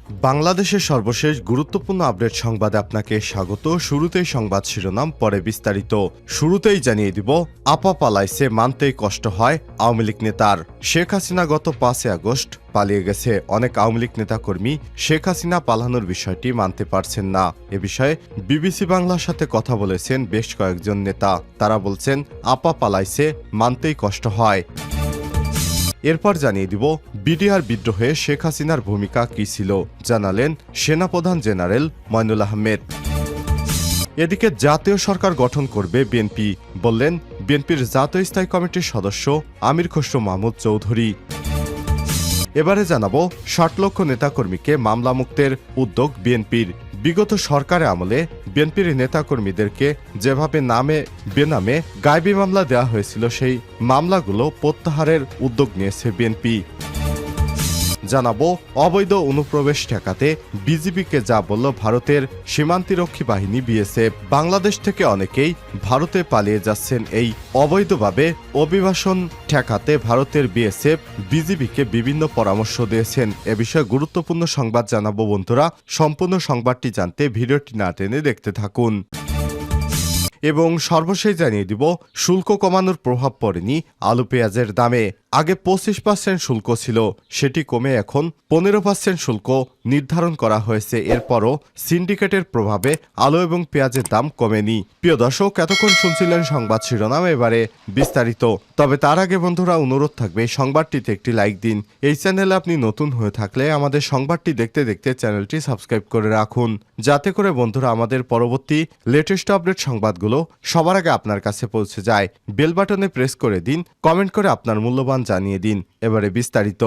বাংলাদেশের সর্বশেষ গুরুত্বপূর্ণ আপডেট সংবাদে আপনাকে স্বাগত। শুরুতেই সংবাদ শিরোনাম, পরে বিস্তারিত। শুরুতেই জানিয়ে দিব, আপা পালাইছে মানতেই কষ্ট হয় আওয়ামী লীগ নেতার। শেখ হাসিনা গত 5 আগস্ট পালিয়ে গেছে। অনেক আওয়ামী লীগ নেতাকর্মী শেখ হাসিনা পালানোর বিষয়টি মানতে পারছেন না। এ বিষয়ে বিবিসি বাংলার সাথে কথা বলেছেন বেশ কয়েকজন নেতা। তারা বলছেন, আপা পালাইছে মানতেই কষ্ট হয়। এরপর জানিয়ে দিব, বিডিআর বিদ্রোহে শেখ হাসিনার ভূমিকা কী ছিল, জানালেন সেনাপ্রধান জেনারেল মঈনুল আহমেদ। এদিকে জাতীয় সরকার গঠন করবে বিএনপি, বললেন বিএনপির জাতীয় স্থায়ী কমিটির সদস্য আমির খসরু মাহমুদ চৌধুরী। এবারে জানাবো, 60 লক্ষ নেতাকর্মীকে মামলা মুক্তের উদ্যোগ বিএনপির। বিগত সরকারে আমলে বিএনপির নেতাকর্মীদেরকে যেভাবে নামে বেনামে গায়েবী মামলা দেওয়া হয়েছিল, সেই মামলাগুলো প্রত্যাহারের উদ্যোগ নিয়েছে বিএনপি। জানাবো, অবৈধ অনুপ্রবেশ ঠেকাতে বিজিবিকে যা বলল ভারতের সীমান্তরক্ষী বাহিনী বিএসএফ। বাংলাদেশ থেকে অনেকেই ভারতে পালিয়ে যাচ্ছেন। এই অবৈধভাবে অভিবাসন ঠেকাতে ভারতের বিএসএফ বিজিবিকে বিভিন্ন পরামর্শ দিয়েছেন। এ বিষয়ে গুরুত্বপূর্ণ সংবাদ জানাবো বন্ধুরা। সম্পূর্ণ সংবাদটি জানতে ভিডিওটি না টেনে দেখতে থাকুন। এবং সর্বশেষ জানিয়ে দিব, শুল্ক কমানোর প্রভাব পড়েনি আলু পেঁয়াজের দামে। আগে 25% শুল্ক ছিল, সেটি কমে এখন 15% শুল্ক নির্ধারণ করা হয়েছে। এরপরও সিন্ডিকেটের প্রভাবে আলু এবং পেঁয়াজের দাম কমেনি। প্রিয় দর্শক, এতক্ষণ শুনছিলেন সংবাদ শিরোনাম, এবারে বিস্তারিত। তবে তার আগে বন্ধুরা, অনুরোধ থাকবে সংবাদটিতে একটি লাইক দিন। এই চ্যানেলে আপনি নতুন হয়ে থাকলে আমাদের সংবাদটি দেখতে দেখতে চ্যানেলটি সাবস্ক্রাইব করে রাখুন, যাতে করে বন্ধুরা আমাদের পরবর্তী লেটেস্ট আপডেট সংবাদগুলো সবার আগে আপনার কাছে পৌঁছে যায়। বেল বাটনে প্রেস করে দিন, কমেন্ট করে আপনার মূল্যবান জানিয়ে দিন। এবারে বিস্তারিত।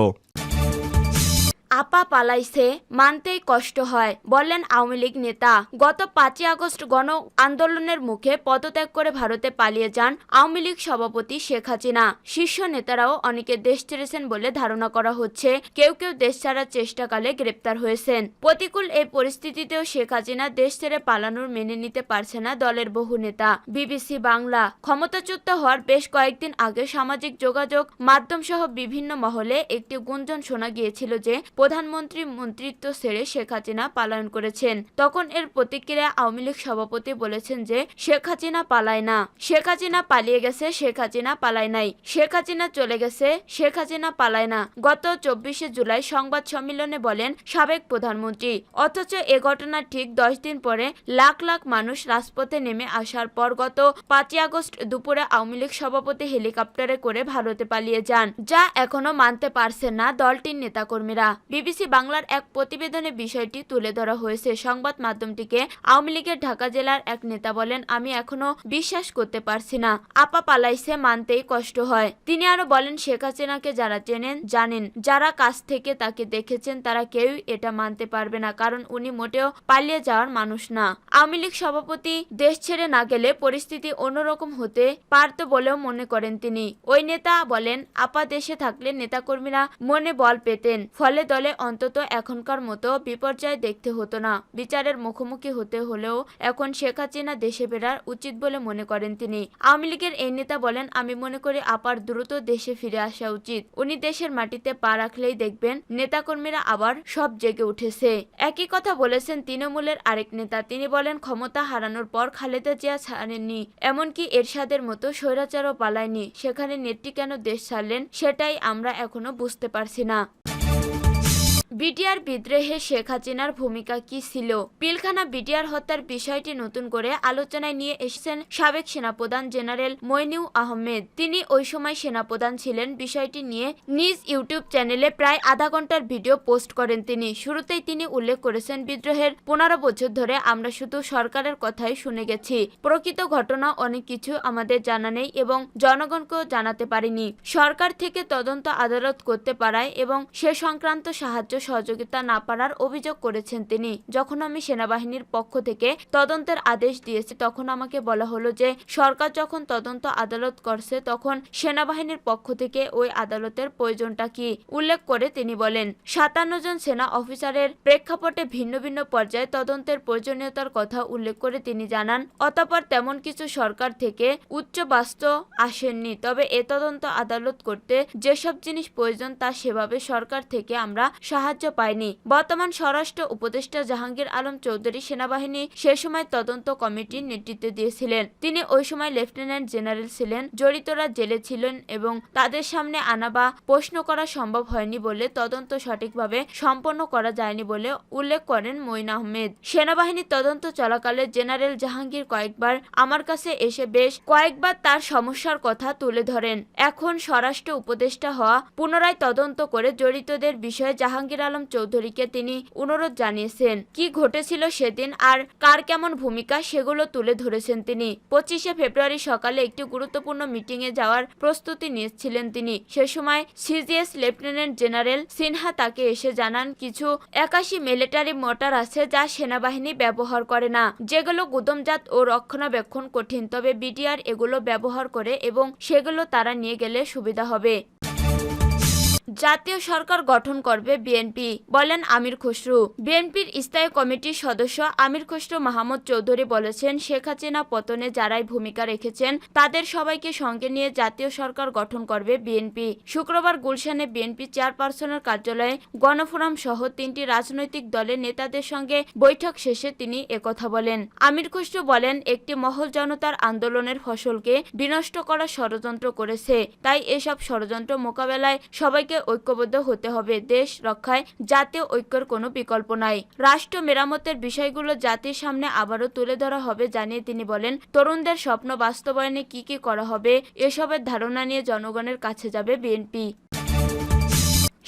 আপা পালাইছে মানতেই কষ্ট হয়, বললেন আওয়ামী লীগ নেতা। গত 5 আগস্ট গণ আন্দোলনের মুখে পদত্যাগ করে ভারতে পালিয়ে যান আওয়ামী লীগ সভাপতি শেখ হাসিনা। শীর্ষ নেতারাও অনেকে দেশ ছেড়েছেন বলে ধারণা করা হচ্ছে। কেউ কেউ দেশ ছাড়ার চেষ্টাকালে গ্রেপ্তার হয়েছেন। প্রতিকূল এই পরিস্থিতিতেও শেখ হাসিনা দেশ ছেড়ে পালানোর মেনে নিতে পারছে না দলের বহু নেতা। বিবিসি বাংলা, ক্ষমতাচ্যুত হওয়ার বেশ কয়েকদিন আগে সামাজিক যোগাযোগ মাধ্যম সহ বিভিন্ন মহলে একটি গুঞ্জন শোনা গিয়েছিল যে প্রধানমন্ত্রী মন্ত্রিত্ব ছেড়ে শেখ হাসিনা পলায়ন করেছেন। তখন এর প্রতিক্রিয়া আওয়ামী লীগ সভাপতি বলেছেন যে শেখ হাসিনা পালায় না, শেখ হাসিনা পালিয়ে গেছে, শেখ হাসিনা পালায় নাই, শেখ হাসিনা চলে গেছে, শেখ হাসিনা পালায় না। গত 24শে জুলাই সংবাদ সম্মেলনে বলেন সাবেক প্রধানমন্ত্রী। অথচ এ ঘটনার ঠিক 10 দিন পরে লাখ লাখ মানুষ রাজপথে নেমে আসার পর গত 5 আগস্ট দুপুরে আওয়ামী লীগ সভাপতি হেলিকপ্টারে করে ভারতে পালিয়ে যান, যা এখনো মানতে পারছেন না দলটির নেতাকর্মীরা। বিবিসি বাংলার এক প্রতিবেদনে বিষয়টি তুলে ধরা হয়েছে। সংবাদ মাধ্যমটিকে আওয়ামী লীগের ঢাকা জেলার এক নেতা বলেন, আমি এখনো বিশ্বাস করতে পারছি না, আপা পালাইছে মানতেই কষ্ট হয়। তিনি আরো বলেন, শেখ হাসিনাকে যারা চেনেন জানেন, যারা কাছ থেকে তাকে দেখেছেন তারা কেউই এটা মানতে পারবে না, কারণ উনি মোটেও পালিয়ে যাওয়ার মানুষ না। আওয়ামী লীগ সভাপতি দেশ ছেড়ে না গেলে পরিস্থিতি অন্যরকম হতে পারত বলেও মনে করেন তিনি। ওই নেতা বলেন, আপা দেশে থাকলে নেতাকর্মীরা মনে বল পেতেন, ফলে দলে অন্তত এখনকার মতো বিপর্যয় দেখতে হতো না। বিচারের মুখোমুখি হতে হলেও এখন শেখ হাসিনা দেশে ফেরার উচিত বলে মনে করেন তিনি। আওয়ামী লীগের এই নেতা বলেন, আমি মনে করি আপার দ্রুত দেশে ফিরে আসা উচিত। উনি দেশের মাটিতে পা রাখলেই দেখবেন নেতাকর্মীরা আবার সব জেগে উঠেছে। একই কথা বলেছেন তৃণমূলের আরেক নেতা। তিনি বলেন, ক্ষমতা হারানোর পর খালেদা জিয়া ছাড়েননি, এমনকি এরশাদের মতো স্বৈরাচারও পালায়নি। সেখানে নেত্রী কেন দেশ ছাড়লেন সেটাই আমরা এখনো বুঝতে পারছি না। বিডিআর বিদ্রোহে শেখ হাসিনার ভূমিকা কি ছিল? পিলখানা বিডিআর হত্যার বিষয়টি নতুন করে আলোচনায় নিয়ে এসেছেন সাবেক সেনাপ্রধান জেনারেল মঈনুল আহমেদ। তিনি ওই সময় সেনাপ্রধান ছিলেন। বিষয়টি নিয়ে নিজ ইউটিউব চ্যানেলে প্রায় আধা ঘন্টার ভিডিও পোস্ট করেন তিনি। শুরুতেই তিনি উল্লেখ করেছেন, বিদ্রোহের 15 বছর ধরে আমরা শুধু সরকারের কথাই শুনে গেছি, প্রকৃত ঘটনা অনেক কিছু আমাদের জানা নেই এবং জনগণকেও জানাতে পারিনি। সরকার থেকে তদন্ত আদালত করতে পারায় এবং সে সংক্রান্ত সাহায্য সহযোগিতা না পারার অভিযোগ করেছেন তিনি। যখন আমি সেনাবাহিনীর পক্ষ থেকে তদন্তের আদেশ দিয়েছি তখন আমাকে বলা হলো যে সরকার যখন তদন্ত আদালত করছে তখন সেনাবাহিনীর পক্ষ থেকে ওই আদালতের প্রয়োজনটা কি উল্লেখ করে তিনি বলেন, 57 জন সেনা অফিসারের প্রেক্ষাপটে ভিন্ন ভিন্ন পর্যায়ে তদন্তের প্রয়োজনীয়তার কথা উল্লেখ করে তিনি জানান, অতঃপর তেমন কিছু সরকার থেকে উচ্চ বাস্তু আসেননি। তবে এ তদন্ত আদালত করতে যেসব জিনিস প্রয়োজন তা সেভাবে সরকার থেকে আমরা সাহায্য সাহায্য পায়নি। বর্তমান স্বরাষ্ট্র উপদেষ্টা জাহাঙ্গীর আলম চৌধুরী সেনাবাহিনী সে সময় তদন্ত কমিটির নেতৃত্ব দিয়েছিলেন। তিনি ওই সময় লেফটেন্যান্ট জেনারেল ছিলেন। জড়িতরা জেলে ছিলেন এবং তাদের সামনে আনা বা প্রশ্ন করা সম্ভব হয়নি বলে তদন্ত সঠিকভাবে সম্পন্ন করা যায়নি বলে উল্লেখ করেন মঈন আহমেদ। সেনাবাহিনীর তদন্ত চলাকালে জেনারেল জাহাঙ্গীর কয়েকবার আমার কাছে এসে বেশ কয়েকবার তার সমস্যার কথা তুলে ধরেন। এখন স্বরাষ্ট্র উপদেষ্টা হওয়া পুনরায় তদন্ত করে জড়িতদের বিষয়ে জাহাঙ্গীর আলম চৌধুরীকে তিনি অনুরোধ জানিয়েছেন। কি ঘটেছিল সেদিন আর কার কেমন ভূমিকা সেগুলো তুলে ধরেছেন তিনি। 25শে ফেব্রুয়ারি সকালে একটি গুরুত্বপূর্ণ মিটিংয়ে যাওয়ার প্রস্তুতি নিয়েছিলেন তিনি। সে সময় সিজিএস লেফটেন্যান্ট জেনারেল সিনহা তাকে এসে জানান কিছু 81 মিলিটারি মোটর আছে যা সেনাবাহিনী ব্যবহার করে না, যেগুলো গুদামজাত ও রক্ষণাবেক্ষণ কঠিন, তবে বিডিআর এগুলো ব্যবহার করে এবং সেগুলো তারা নিয়ে গেলে সুবিধা হবে। জাতীয় সরকার গঠন করবে বিএনপি, বলেন আমির খসরু। বিএনপির স্থায়ী কমিটির সদস্য আমির খসরু মাহমুদ চৌধুরী বলেছেন, শেখ হাসিনা পতনে যারাই ভূমিকা রেখেছেন তাদের সবাইকে সঙ্গে নিয়ে জাতীয় সরকার গঠন করবে বিএনপি। শুক্রবার গুলশানে বিএনপি চেয়ারপারসনের কার্যালয়ে গণফোরাম সহ 3টি রাজনৈতিক দলের নেতাদের সঙ্গে বৈঠক শেষে তিনি একথা বলেন। আমির খসরু বলেন, একটি মহল জনতার আন্দোলনের ফসলকে বিনষ্ট করার ষড়যন্ত্র করেছে, তাই এসব ষড়যন্ত্র মোকাবেলায় সবাইকে ঐক্যবদ্ধ হতে হবে। দেশ রক্ষায় জাতীয় ঐক্যের কোনো বিকল্প নাই। রাষ্ট্র মেরামতের বিষয়গুলো জাতির সামনে আবারও তুলে ধরা হবে জানিয়ে তিনি বলেন, তরুণদের স্বপ্ন বাস্তবায়নে কি কি করা হবে এসবের ধারণা নিয়ে জনগণের কাছে যাবে বিএনপি।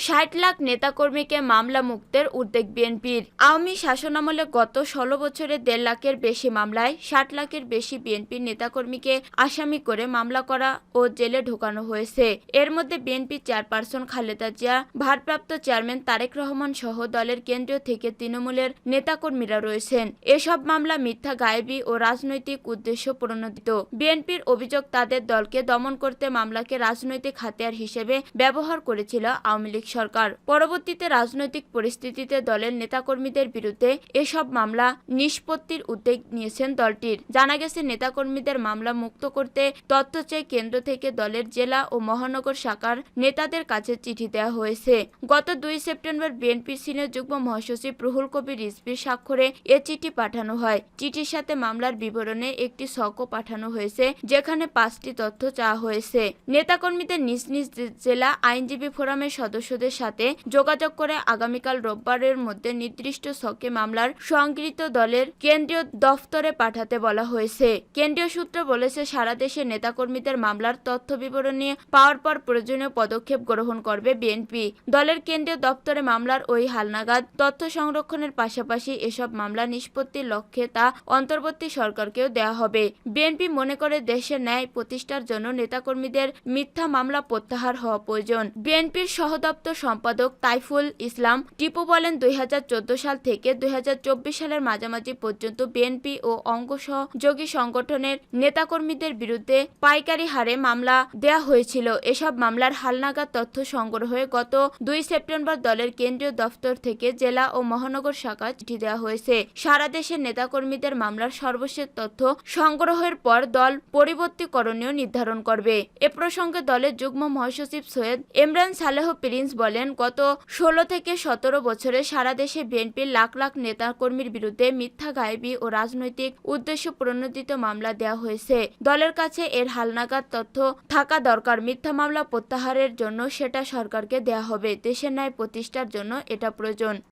60 লাখ নেতাকর্মীকে মামলা মুক্তের উদ্যোগ বিএনপির। আওয়ামী শাসনামলে গত 16 বছরে 1.5 লাখের বেশি মামলায় 60 লাখের বেশি বিএনপির নেতাকর্মীকে আসামি করে মামলা করা ও জেলে ঢোকানো হয়েছে। এর মধ্যে বিএনপি চেয়ারপারসন খালেদা জিয়া, ভারপ্রাপ্ত চেয়ারম্যান তারেক রহমান সহ দলের কেন্দ্রীয় থেকে তৃণমূলের নেতাকর্মীরা রয়েছেন। এসব মামলা মিথ্যা, গায়েবী ও রাজনৈতিক উদ্দেশ্য প্রণোদিত। বিএনপির অভিযোগ, তাদের দলকে দমন করতে মামলাকে রাজনৈতিক হাতিয়ার হিসেবে ব্যবহার করেছিল আওয়ামী লীগ সরকার। পরবর্তীতে রাজনৈতিক পরিস্থিতিতে দলের নেতাকর্মীদের বিরুদ্ধে এসব মামলা নিষ্পত্তির উদ্যোগ নিয়েছেন দলটির। জানা গেছে, নেতাকর্মীদের মামলা মুক্ত করতে তথ্য চেয়ে কেন্দ্র থেকে দলের জেলা ও মহানগর শাখার নেতাদের কাছে চিঠি দেওয়া হয়েছে। গত 2 সেপ্টেম্বর বিএনপির সিনিয়র যুগ্ম মহাসচিব রুহুল কবির রিজভীর স্বাক্ষরে এ চিঠি পাঠানো হয়। চিঠির সাথে মামলার বিবরণে একটি ছকও পাঠানো হয়েছে, যেখানে 5টি তথ্য চাওয়া হয়েছে। নেতাকর্মীদের নিজ নিজ জেলা আইনজীবী ফোরামের সদস্যদের সাথে যোগাযোগ করে আগামীকাল রোববারের মধ্যে নির্দিষ্ট ছকে মামলার সংগৃহীত দলের কেন্দ্রীয় দফতরে পাঠাতে বলা হয়েছে। কেন্দ্রীয় সূত্র বলেছে, সারা দেশে নেতাকর্মীদের মামলার তথ্য বিবরণ নিয়ে পাওয়ার পর প্রয়োজনীয় পদক্ষেপ গ্রহণ করবে বিএনপি। দলের কেন্দ্রীয় দপ্তরে মামলার ওই হালনাগাদ তথ্য সংরক্ষণের পাশাপাশি এসব মামলা নিষ্পত্তির লক্ষ্যে তা অন্তর্বর্তী সরকারকেও দেওয়া হবে। বিএনপি মনে করে, দেশের ন্যায় প্রতিষ্ঠার জন্য নেতাকর্মীদের মিথ্যা মামলা প্রত্যাহার হওয়া প্রয়োজন। বিএনপির সহদপ্তর সম্পাদক তাইফুল ইসলাম টিপু বলেন, 2014 সাল থেকে 2024 সালের মাঝামাঝি পর্যন্ত বিএনপি ও অঙ্গ সহযোগী সংগঠনের নেতাকর্মীদের বিরুদ্ধে পাইকারি হারে মামলা দেয়া হয়েছিল। এসব মামলার হালনাগাদ তথ্য সংগ্রহে গত 2 সেপ্টেম্বর দলের কেন্দ্রীয় দফতর থেকে জেলা ও মহানগর শাখা চিঠি দেওয়া হয়েছে। সারা দেশের নেতাকর্মীদের মামলার সর্বশেষ তথ্য সংগ্রহের পর দল পরবর্তী করণীয় নির্ধারণ করবে। এ প্রসঙ্গে দলের যুগ্ম মহাসচিব সৈয়দ ইমরান সালেহ প্রিন্স বলেন, গত 16 থেকে 17 বছরে সারা দেশে বিএনপির লাখ লাখ নেতাকর্মীর বিরুদ্ধে মিথ্যা, গায়েবী ও রাজনৈতিক উদ্দেশ্য প্রণোদিত মামলা দেওয়া হয়েছে। দলের কাছে এর হালনাগাদ তথ্য থাকা দরকার। মিথ্যা মামলা প্রত্যাহারের জন্য সেটা সরকারকে দেওয়া হবে। দেশের ন্যায় প্রতিষ্ঠার জন্য এটা প্রয়োজন।